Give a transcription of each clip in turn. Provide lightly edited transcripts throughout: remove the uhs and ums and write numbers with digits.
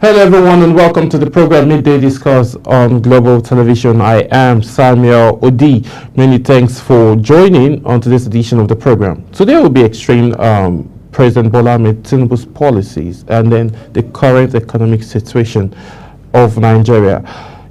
Hello, everyone, and welcome to the program Midday Discourse on Global Television. I am Samuel Odi. Many thanks for joining on to this edition of the program. Today will be extreme President Bola Ahmed Tinubu's policies and then the current economic situation of Nigeria.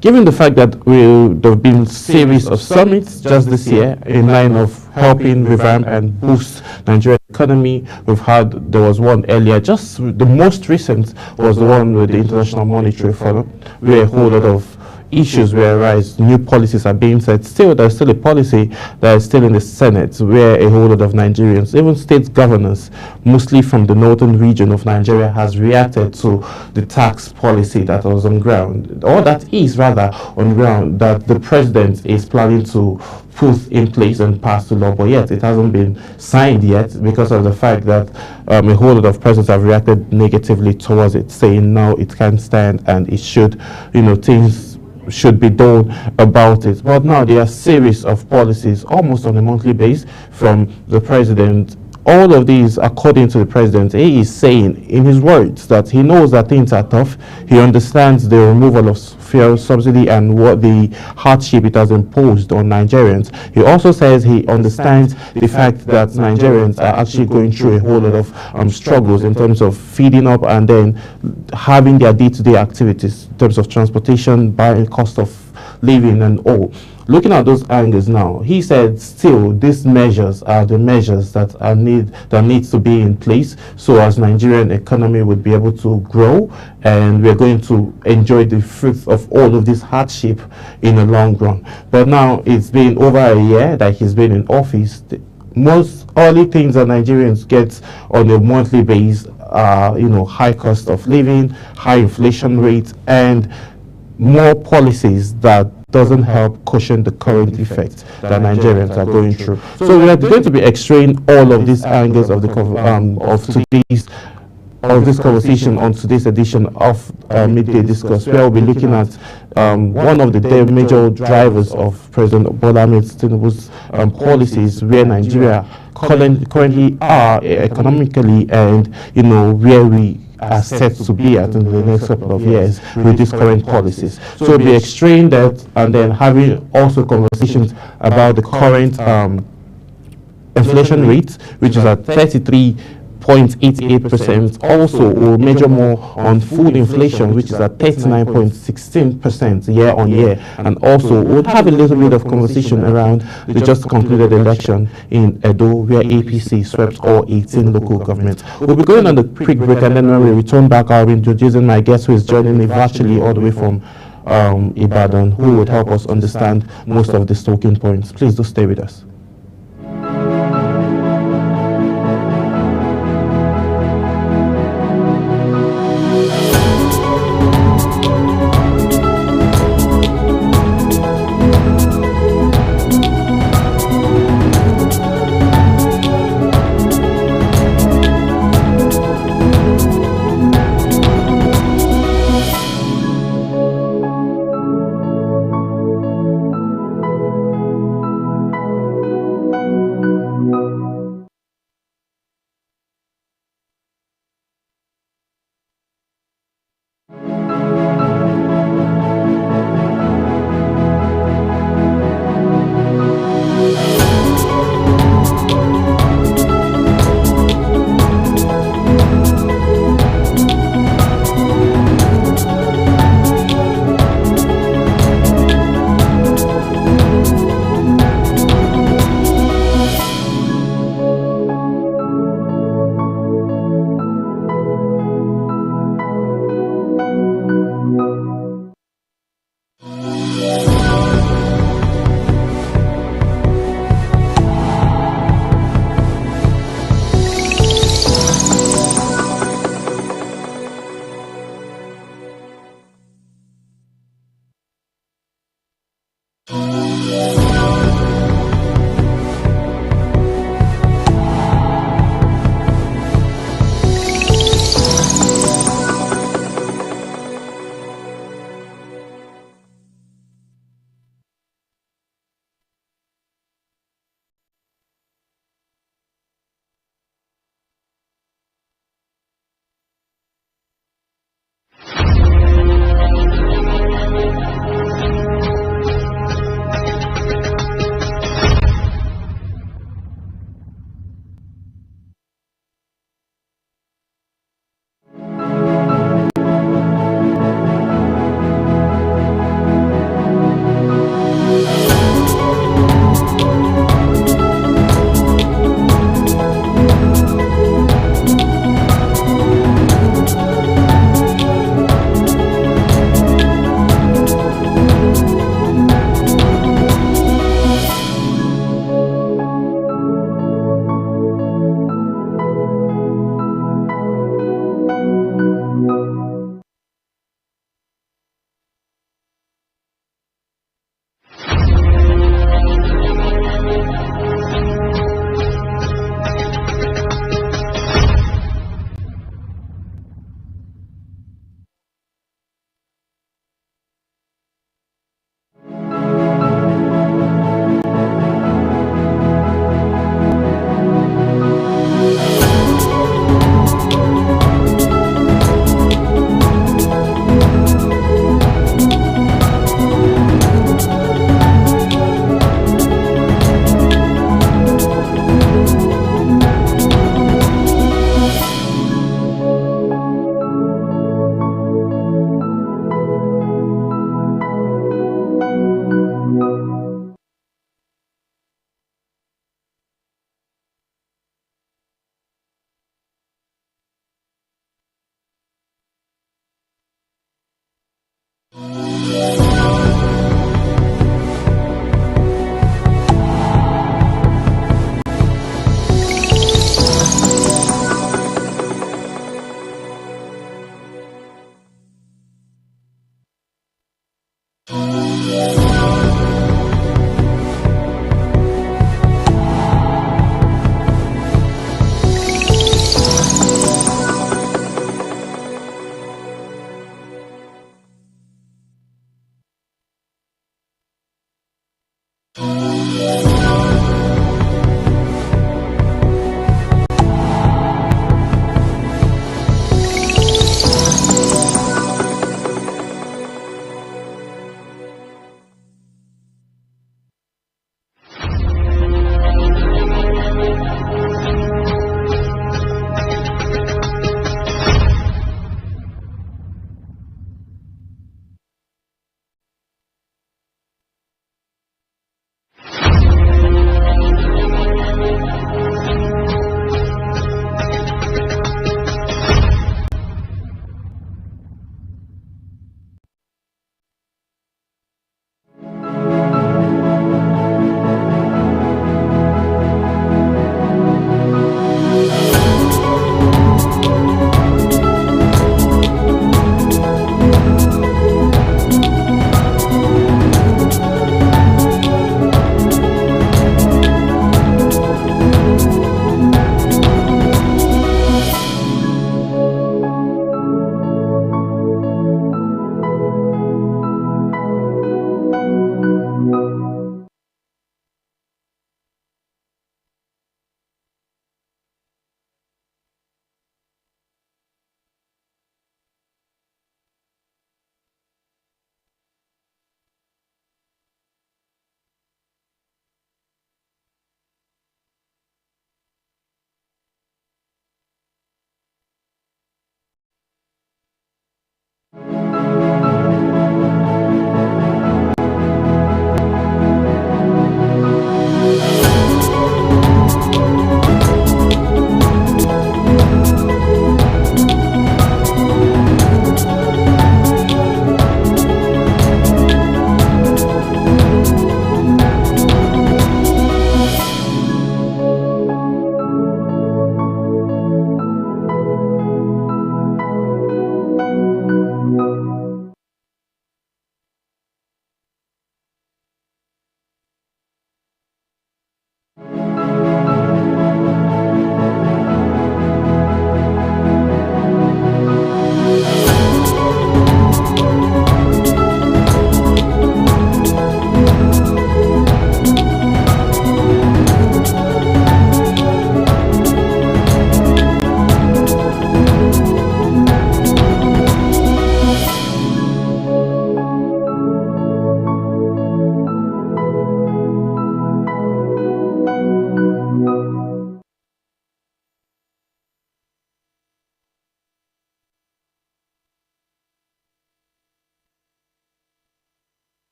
Given the fact that there have been a series of summits just this year in line of helping revamp and boost Nigeria's economy, there was one earlier, just the most recent was the one with the International Monetary Fund, where a whole lot of issues will arise, new policies are being set. Still, there's still a policy that is still in the Senate where a whole lot of Nigerians, even state governors, mostly from the northern region of Nigeria, has reacted to the tax policy that was on ground, or that is rather on ground, that the president is planning to put in place and pass the law, but yet it hasn't been signed yet because of the fact that a whole lot of presidents have reacted negatively towards it, saying no, it can't stand and it should, things should be done about it. But now there are a series of policies almost on a monthly basis from the president. All of these, according to the president, he is saying in his words that he knows that things are tough. He understands the removal of fuel subsidy and what the hardship it has imposed on Nigerians. He also says he understands the fact that Nigerians are actually going through a whole lot of struggles in terms of feeding up and then having their day-to-day activities in terms of transportation, buying, cost of living and all. Looking at those angles now, he said still these measures are the measures that needs to be in place so as Nigerian economy would be able to grow, and we're going to enjoy the fruits of all of this hardship in the long run. But now it's been over a year that he's been in office. Most early things that Nigerians get on a monthly basis are high cost of living, high inflation rates, and more policies that doesn't help cushion the current effects that Nigerians are going through. So we are going to be extracting all of these angles of this conversation on today's edition of Midday Discourse, where we'll be looking at one of the major drivers of President Bola Ahmed Tinubu's policies, where Nigeria currently are economically, and where we are set to be at in the next couple of years with these current policies. So we'll be extracting that and then having also conversations about the current inflation rate, which is at 33.88%. Also, we'll measure more on food inflation, which is at 39.16% year on year. And also, we'll have a little bit of conversation around the just concluded election in Edo, where APC swept all 18 local governments. We'll be going on the quick break, and then when we return back, I'll be introducing my guest who is joining me virtually all the way from Ibadan, who would help us understand most of the talking points. Please do stay with us.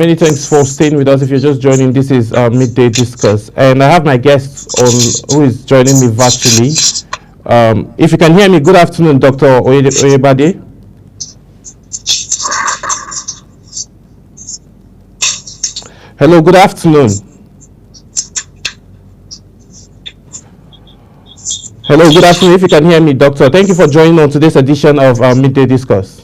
Many thanks for staying with us. If you're just joining, this is Midday Discourse, and I have my guest on who is joining me virtually. If you can hear me, good afternoon, Dr. Oyebade. Hello, good afternoon. Hello, good afternoon. If you can hear me, Doctor, thank you for joining on today's edition of Midday Discourse.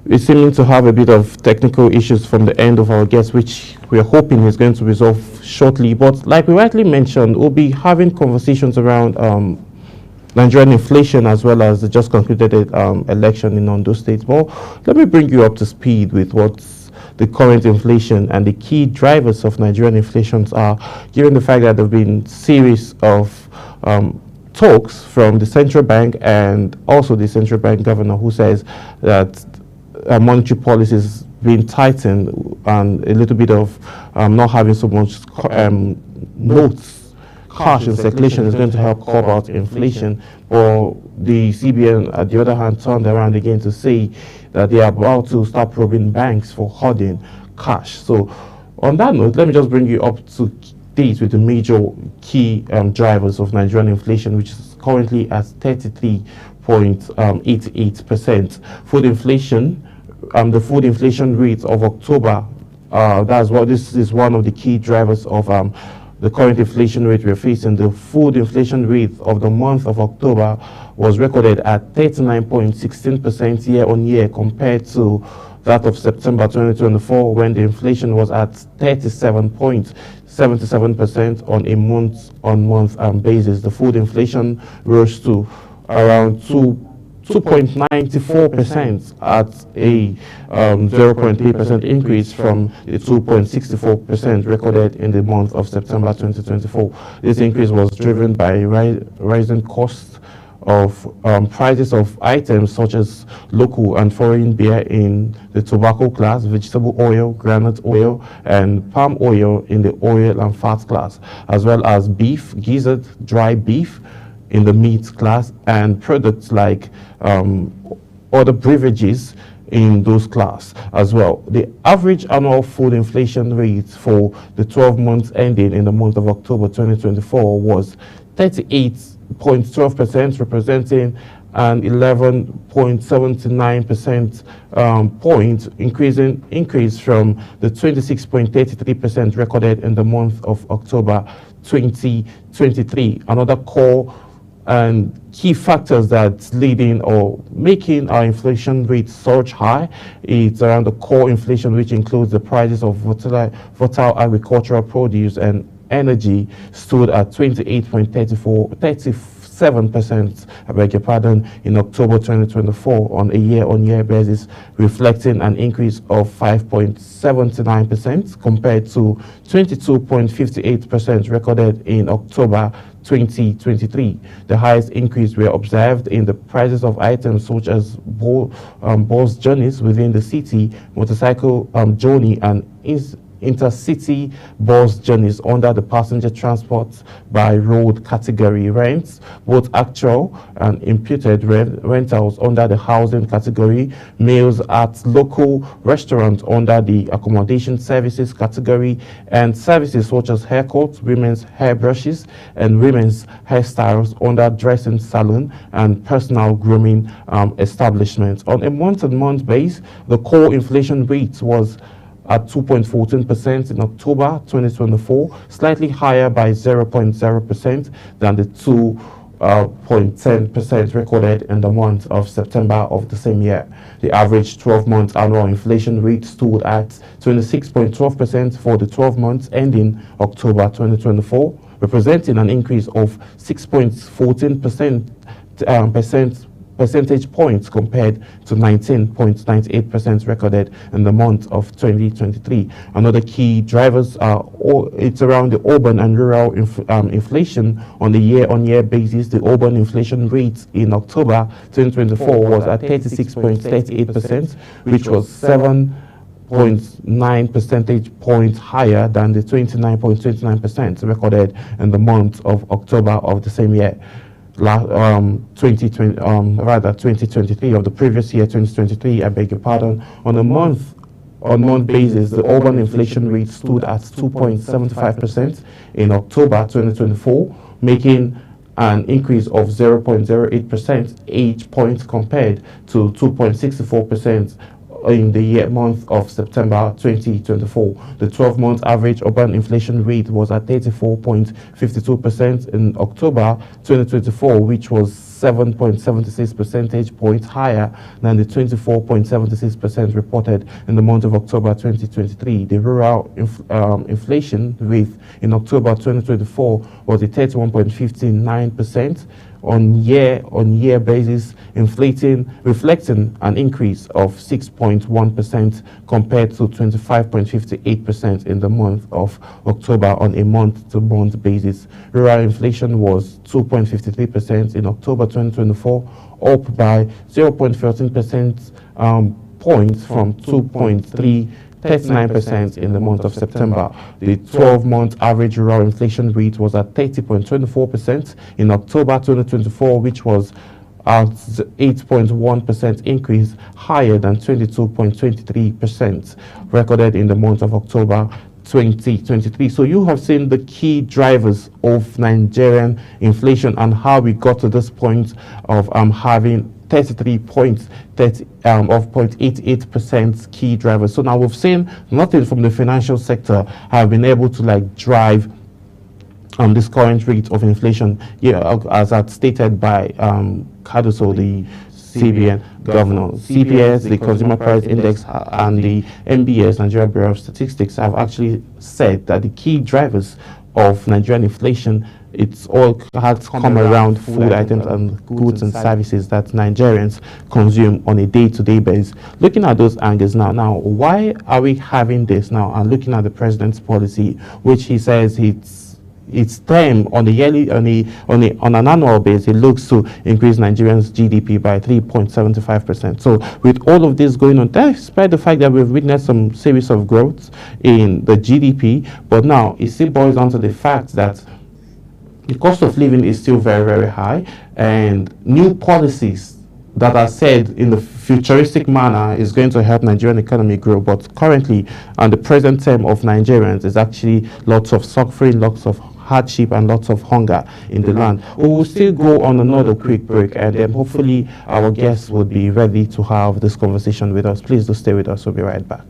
We seem to have a bit of technical issues from the end of our guest, which we are hoping is going to resolve shortly. But like we rightly mentioned, we'll be having conversations around Nigerian inflation as well as the just concluded election in Ondo State. Well, let me bring you up to speed with what's the current inflation and the key drivers of Nigerian inflations are, given the fact that there have been series of talks from the central bank and also the central bank governor who says that monetary policy is being tightened and a little bit of not having so much notes, cash in circulation is going to help curb out inflation. Or the CBN, at the other hand, turned around again to say that they are about to start probing banks for hoarding cash. So on that note, let me just bring you up to date with the major key drivers of Nigerian inflation, which is currently at 33.88%. Food inflation, the food inflation rate of October, this is one of the key drivers of the current inflation rate we're facing. The food inflation rate of the month of October was recorded at 39.16% year on year, compared to that of September 2024, when the inflation was at 37.77% on a month-on-month basis. The food inflation rose to around 2.94% at a 0.3% increase from the 2.64% recorded in the month of September 2024. This increase was driven by rising costs of prices of items such as local and foreign beer in the tobacco class, vegetable oil, groundnut oil, and palm oil in the oil and fat class, as well as beef, gizzard, dry beef in the meat class, and products like other beverages in those class as well. The average annual food inflation rate for the 12 months ending in the month of October 2024 was 38.12%, representing an 11.79% point increase from the 26.33% recorded in the month of October 2023. Another core and key factors that's leading or making our inflation rate surge high, it's around the core inflation, which includes the prices of volatile agricultural produce and energy, stood at 28.37%, I beg your pardon, in October 2024 on a year-on-year basis, reflecting an increase of 5.79% compared to 22.58% recorded in October 2023. The highest increase were observed in the prices of items such as bus journeys within the city, motorcycle journey, and intercity bus journeys under the passenger transport by road category, rents, both actual and imputed rentals under the housing category, meals at local restaurants under the accommodation services category, and services such as haircuts, women's hairbrushes, and women's hairstyles under dressing salon and personal grooming establishments. On a month-on-month basis, the core inflation rate was at 2.14% in October 2024, slightly higher by 0.0% than the 2.10% recorded in the month of September of the same year. The average 12-month annual inflation rate stood at 26.12% for the 12 months ending October 2024, representing an increase of 6.14% percentage points compared to 19.98% recorded in the month of 2023. Another key drivers are it's around the urban and rural inflation on a year-on-year basis. The urban inflation rate in October 2024 was at 36.38%, which was 7.9 percentage points higher than the 29.29% recorded in the month of October of the same year. 2020, rather 2023 of the previous year, 2023, I beg your pardon, on a month basis, the urban inflation rate stood at 2.75% in October 2024, making an increase of 0.08% each point compared to 2.64% in the month of September 2024. The 12-month average urban inflation rate was at 34.52% in October 2024, which was 7.76 percentage points higher than the 24.76% reported in the month of October 2023. The rural inflation rate in October 2024 was at 31.59% on year basis, reflecting an increase of 6.1% compared to 25.58% in the month of October on a month-to-month basis. Rural inflation was 2.53% in October 2024, up by 0.13% points from 2.39% in the month of September. The 12-month average rural inflation rate was at 30.24% in October 2024, which was at 8.1% increase, higher than 22.23% recorded in the month of October 2023. So you have seen the key drivers of Nigerian inflation and how we got to this point of having 33 points of 0.88% key drivers. So now we've seen nothing from the financial sector have been able to drive this current rate of inflation, as that's stated by Cardoso, the CBN governor. CPS, the Consumer Price Index, and the MBS, Nigeria Bureau of Statistics, have actually said that the key drivers of Nigerian inflation, it's all has come around food items and goods and services that Nigerians consume on a day-to-day basis. Looking at those angles now, why are we having this now? And looking at the president's policy, which he says it's time on an annual basis, it looks to increase Nigerians' GDP by 3.75%. So with all of this going on, despite the fact that we've witnessed some series of growth in the GDP, but now it still boils down to the fact that the cost of living is still very, very high, and new policies that are said in the futuristic manner is going to help Nigerian economy grow. But currently, on the present term of Nigerians, is actually lots of suffering, lots of hardship, and lots of hunger in the land. We will still go on another quick break, and then hopefully our guests would be ready to have this conversation with us. Please do stay with us. We'll be right back.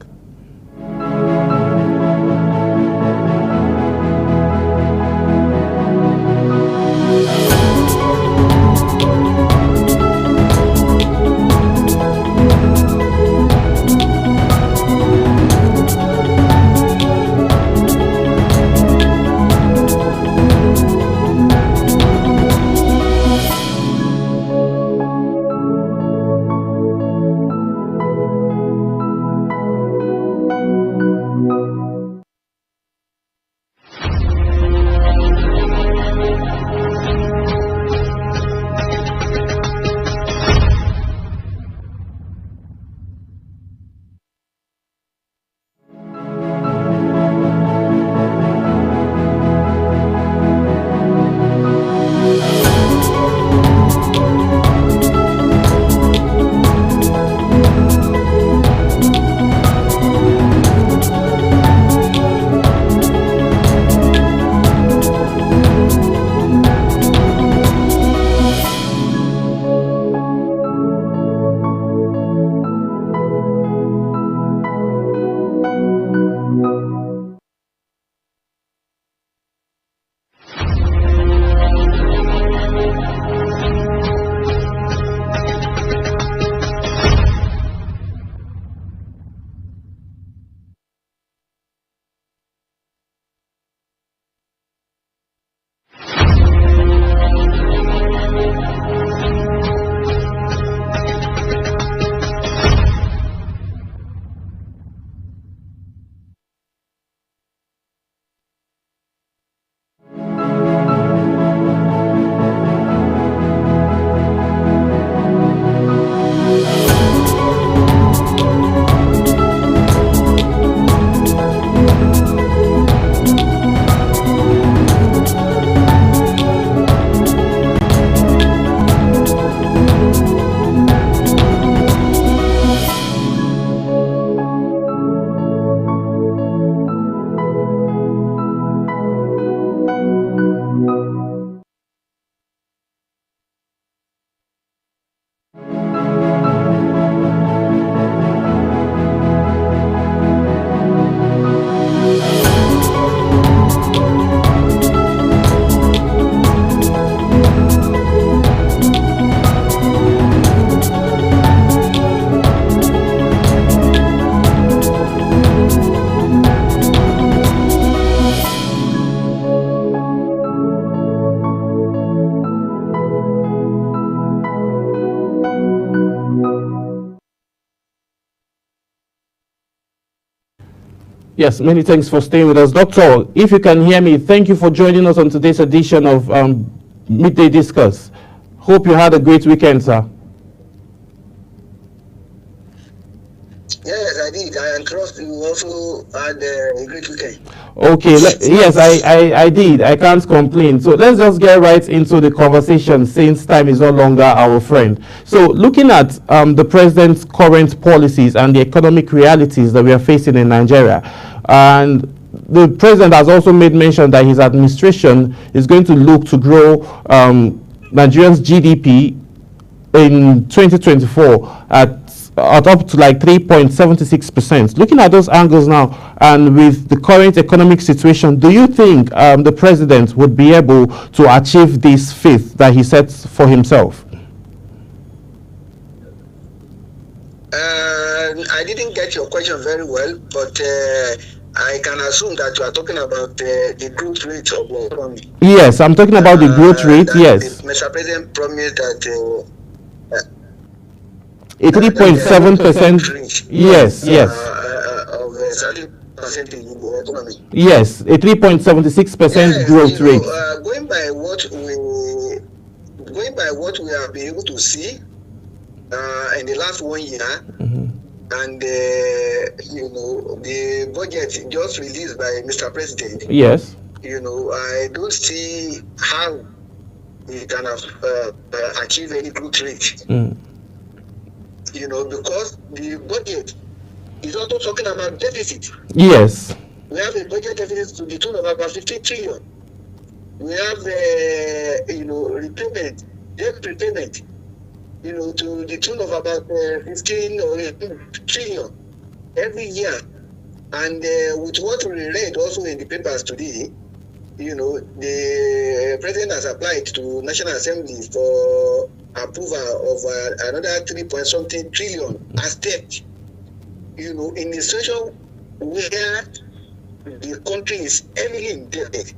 Yes, many thanks for staying with us. Doctor, if you can hear me, thank you for joining us on today's edition of Midday Discourse. Hope you had a great weekend, sir. Yes, I did. I trust you also had a great weekend. Okay, yes, I did. I can't complain. So let's just get right into the conversation since time is no longer our friend. So looking at the president's current policies and the economic realities that we are facing in Nigeria, and the president has also made mention that his administration is going to look to grow Nigeria's GDP in 2024 at up to like 3.76%. Looking at those angles now, and with the current economic situation, do you think the president would be able to achieve this feat that he sets for himself? I didn't get your question very well, but I can assume that you are talking about the growth rate of the economy. Yes, I'm talking about the growth rate, yes. Mr. President promised that a 3.7%, yes, of a certain percentage in the economy. Yes, a 3.76% growth rate. Going by what we have been able to see in the last 1 year, and the budget just released by Mr. President. Yes. I don't see how we can achieve any growth rate. Because the budget is also talking about deficit. Yes. We have a budget deficit to the tune of about 50 trillion. We have debt repayment, to the tune of about 15 or 18 trillion every year. And with what we read also in the papers today, the president has applied to National Assembly for approval of another 3.something trillion as debt. In a situation where the country is heavily indebted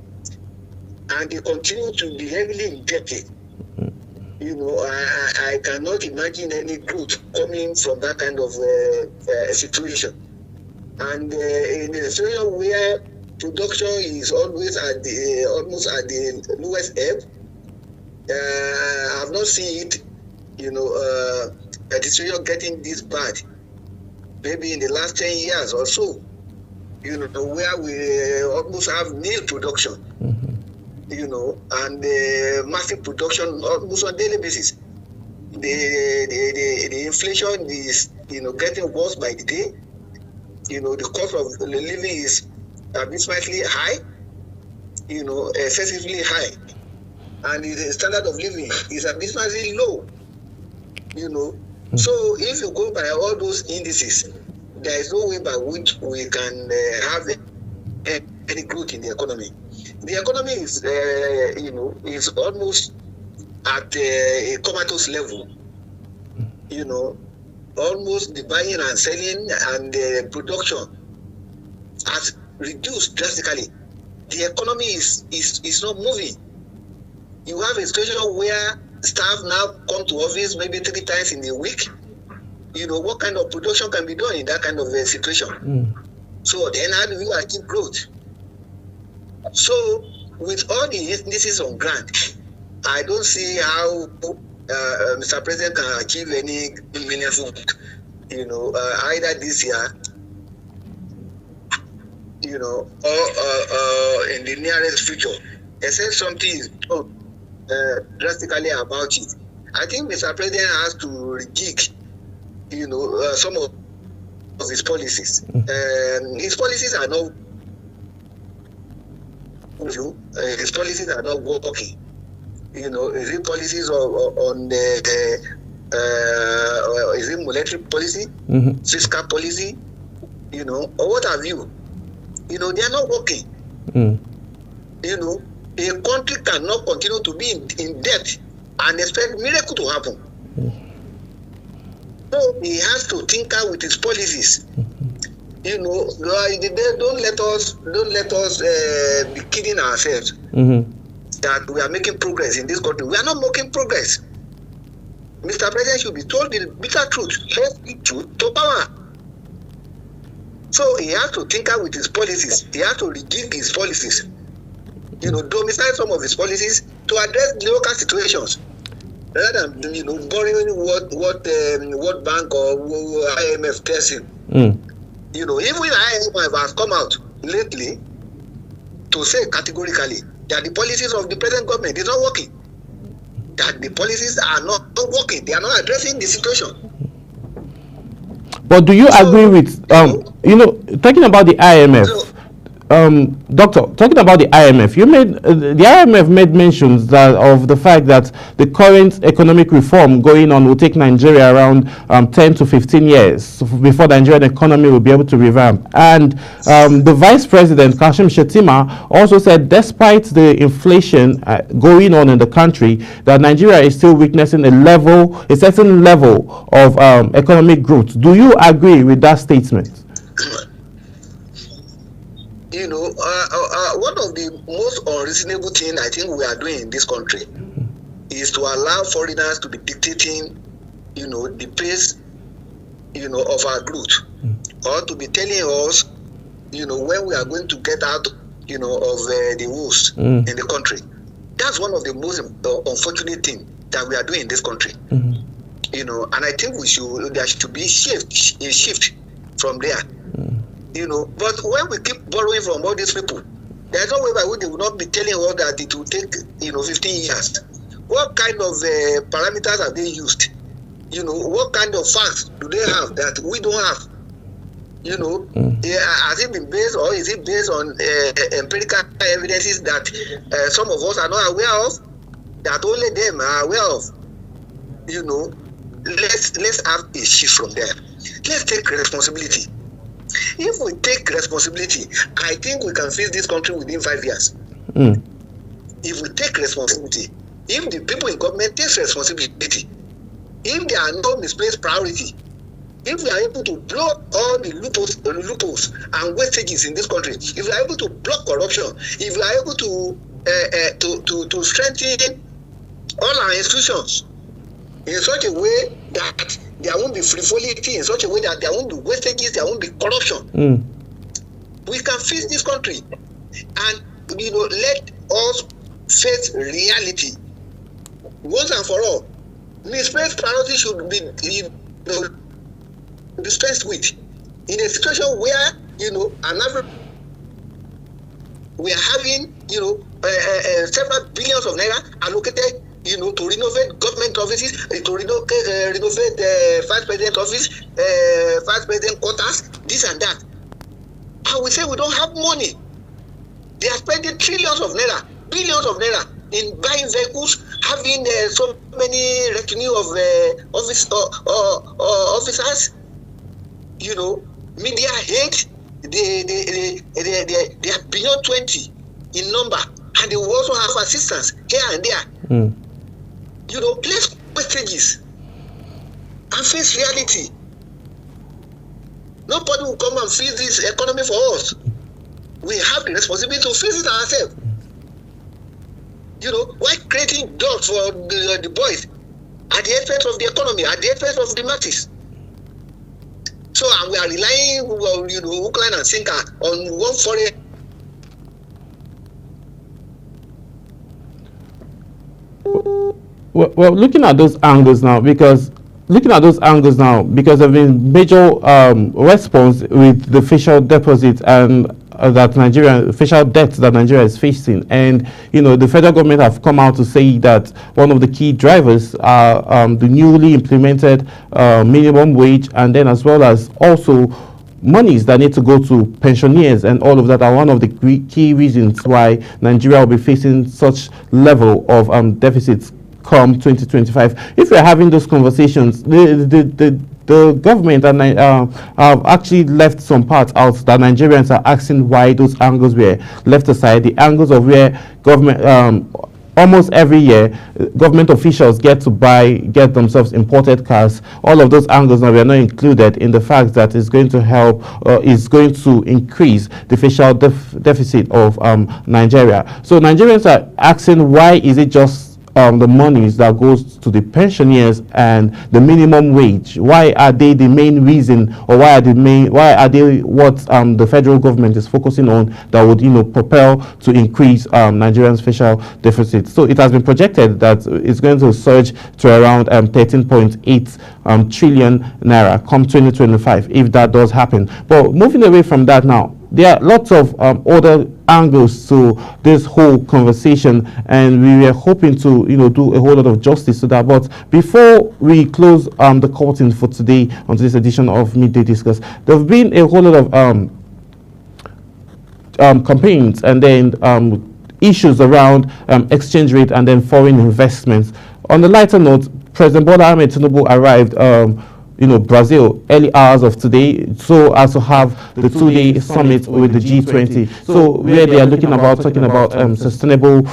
and they continue to be heavily indebted, I cannot imagine any growth coming from that kind of situation. And in a situation where production is always almost at the lowest ebb, I have not seen it, a situation getting this bad. Maybe in the last 10 years or so, where we almost have nil production, and massive production almost on a daily basis. The inflation is, getting worse by the day. The cost of living is abysmally high, excessively high. And the standard of living is abysmally low, So if you go by all those indices, there is no way by which we can have any growth in the economy. The economy is, is almost at a comatose level, almost the buying and selling and production has reduced drastically. The economy is not moving. You have a situation where staff now come to office maybe 3 times in a week. What kind of production can be done in that kind of a situation? So then how do you achieve growth? So with all the indices on ground, I don't see how Mr. President can achieve any meaningful, either this year, or in the nearest future, except something is done drastically about it. I think Mr. President has to rejig, some of his policies. His policies are not. His policies are not working. Is it policies on the is it monetary policy, fiscal policy, or what have you? They are not working. A country cannot continue to be in debt and expect miracle to happen. So he has to tinker with his policies. Don't let us be kidding ourselves that we are making progress in this country. We are not making progress. Mr. President should be told the bitter truth. Let's speak truth to power. So he has to tinker with his policies. He has to rejig his policies. Domicile some of his policies to address the local situations, rather than borrowing what World Bank or IMF tells him. Even IMF has come out lately to say categorically that the policies of the present government is not working. That the policies are not working. They are not addressing the situation. But do you agree with talking about the IMF? Doctor, talking about the IMF, the IMF made mentions that of the fact that the current economic reform going on will take Nigeria around 10 to 15 years before the Nigerian economy will be able to revamp. And the Vice President, Kashim Shettima, also said despite the inflation going on in the country, that Nigeria is still witnessing a certain level of economic growth. Do you agree with that statement? One of the most unreasonable things I think we are doing in this country is to allow foreigners to be dictating, the pace, of our growth, or to be telling us, when we are going to get out, of the woes in the country. That's one of the most unfortunate things that we are doing in this country. And I think there should be a shift from there. But when we keep borrowing from all these people, there's no way by which they will not be telling us that it will take, 15 years. What kind of parameters have they used? What kind of facts do they have that we don't have? Has it been based, or is it based on empirical evidences that some of us are not aware of, that only them are aware of? Let's have a shift from there. Let's take responsibility. If we take responsibility, I think we can fix this country within 5 years. If we take responsibility, if the people in government take responsibility, if there are no misplaced priority, if we are able to block all the loopholes and wastages in this country, if we are able to block corruption, if we are able to strengthen all our institutions in such a way that there won't be frivolity, in such a way that there won't be wastages, there won't be corruption. We can fix this country, and let us face reality once and for all. Misplaced priority should be dispensed with. In a situation where an average, we are having several billions of naira allocated to renovate government offices, to renovate the Vice President office, Vice President quarters, this and that. And we say we don't have money. They are spending trillions of naira, billions of naira in buying vehicles, having so many retinue of officers. Media hate. They are beyond 20 in number, and they will also have assistance here and there. Let's wastages and face reality. Nobody will come and fix this economy for us. We have the responsibility to fix it ourselves. Why creating jobs for the boys at the expense of the economy, at the expense of the masses? So, and we are relying, hook, line, and sinker on one foreign. Well, looking at those angles now, because of the major response with the fiscal deposit and fiscal debt that Nigeria is facing, and the federal government have come out to say that one of the key drivers are the newly implemented minimum wage, and then as well as also monies that need to go to pensioners, and all of that are one of the key reasons why Nigeria will be facing such level of deficits come 2025. If we're having those conversations, the government have actually left some parts out that Nigerians are asking why those angles were left aside. The angles of where government almost every year government officials get themselves imported cars. All of those angles now, we are not included in the fact that it's going to help, is going to increase the fiscal deficit of Nigeria. So Nigerians are asking, why is it just the monies that goes to the pensioners and the minimum wage? Why are they the main reason, or why are they what the federal government is focusing on that would propel to increase Nigeria's fiscal deficit? So it has been projected that it's going to surge to around 13.8 trillion naira come 2025 if that does happen. But moving away from that now, there are lots of other angles to this whole conversation, and we were hoping to do a whole lot of justice to that. But before we close the curtain for today on this edition of Midday Discuss, there have been a whole lot of campaigns and then issues around exchange rate and then foreign investments. On the lighter note, President Bola Ahmed Tinubu arrived Brazil early hours of today, so as to have the two-day summit with the G20. So where they are talking about sustainable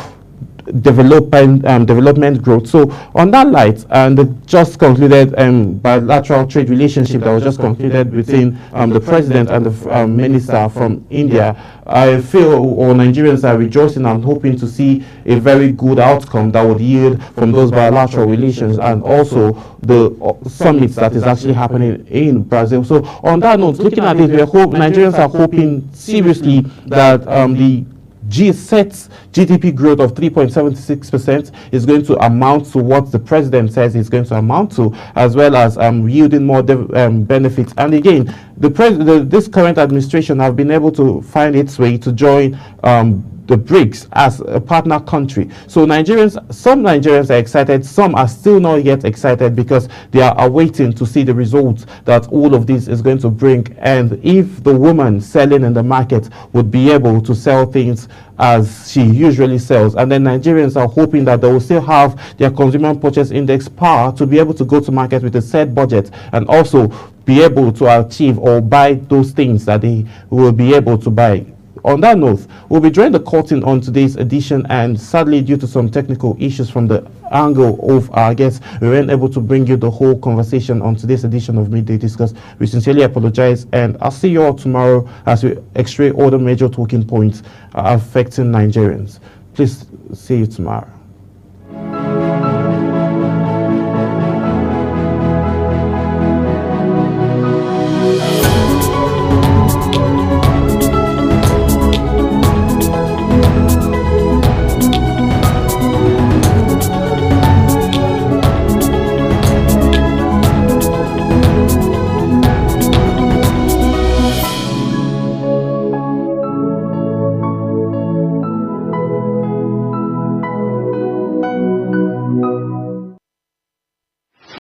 development growth. So on that light, and the just concluded bilateral trade relationship that was just concluded between the president and the minister from India, I feel all Nigerians are rejoicing and hoping to see a very good outcome that would yield from those bilateral relations and also the summits that is actually happening in Brazil. So on that note, looking at it, Nigerians are hoping seriously that the G7's GDP growth of 3.76% is going to amount to what the president says it's going to amount to, as well as yielding more benefits. And again, this current administration have been able to find its way to join the BRICS as a partner country. So some Nigerians are excited, some are still not yet excited because they are awaiting to see the results that all of this is going to bring, and if the woman selling in the market would be able to sell things as she usually sells. And then Nigerians are hoping that they will still have their consumer purchase index power to be able to go to market with a set budget and also be able to achieve or buy those things that they will be able to buy. On that note, we'll be drawing the curtain on today's edition, and sadly, due to some technical issues from the angle of our guests, we weren't able to bring you the whole conversation on today's edition of Midday Discuss. We sincerely apologize, and I'll see you all tomorrow as we extract all the major talking points affecting Nigerians. Please see you tomorrow.